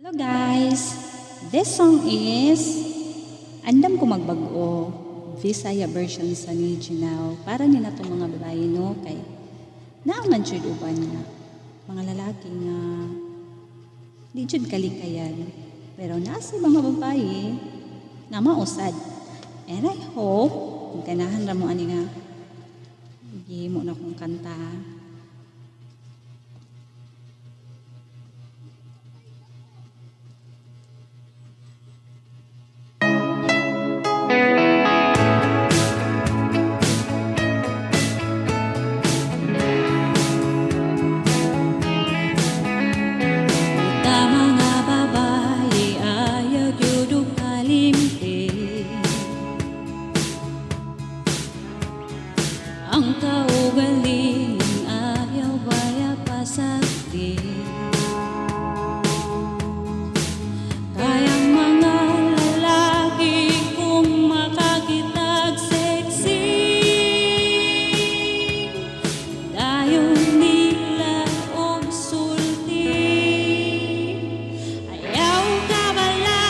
Hello guys! This song is Andam Ko Magbago, Visaya version sa original. Para ni na itong mga babae, no? Kay naaman jud uban nga mga lalaki nga di jud kalikayan. Pero nasa mga babae nga mausad. And I hope kung ganahan ra mo ani nga gihimo na kong kanta. Ang kaugaling ayaw baya pasakti. Kayang mga lalaki kung makakitag sexy, dayon nila og sulti. Ayaw ka bala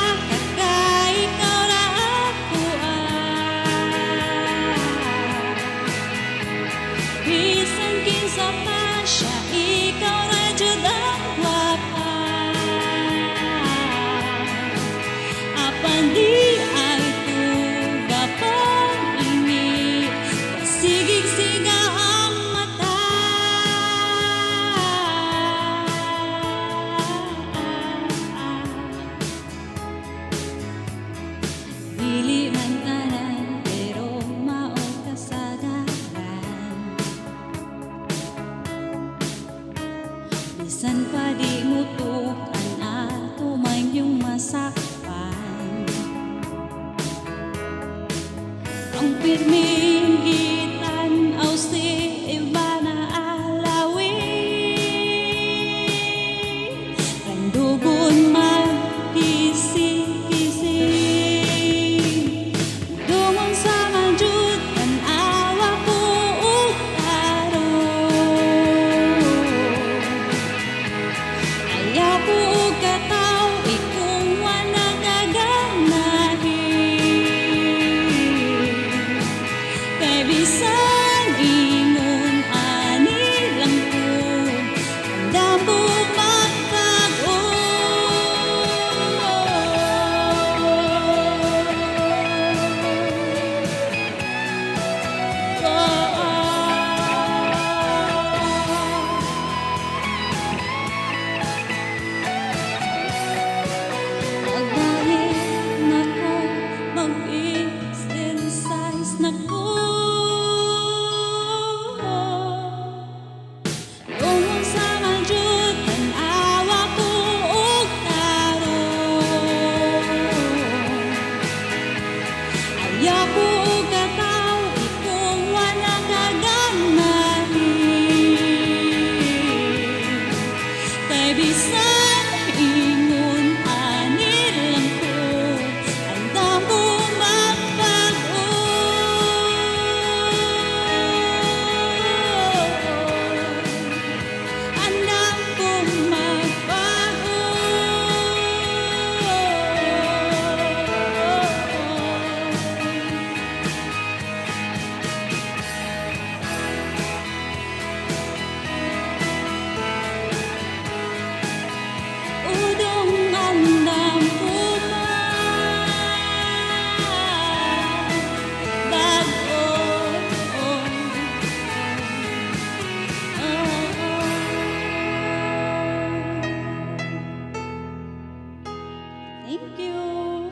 kay ikaw na ako bisan kinsa pa siya, ikaw na jud ang gwapa. Apan di ay tugapang ini, sigig-siga ang mata. Dili man tanan pero mao kasagaran. Bisan pa di mutukan ato man yung masakpan. Ang pirming gitanaw si Ivana Alawi, kandugon magkisi-kisi, dungon sa manjud tanawa ko ug ayaw ko og kataw, ikong wala gaganahin. Kay bisan ingon ani lang ko, andam ko magbago. Mag-exercise na ko, lungon sa manjud tanawa ko og tarong. Ayaw ko og kataw, ikong wala gaganahin. Kay bisan ingon ani lang ko, andam ko magbago. Andam ko magbago. Udong andam ko magbago. Thank you.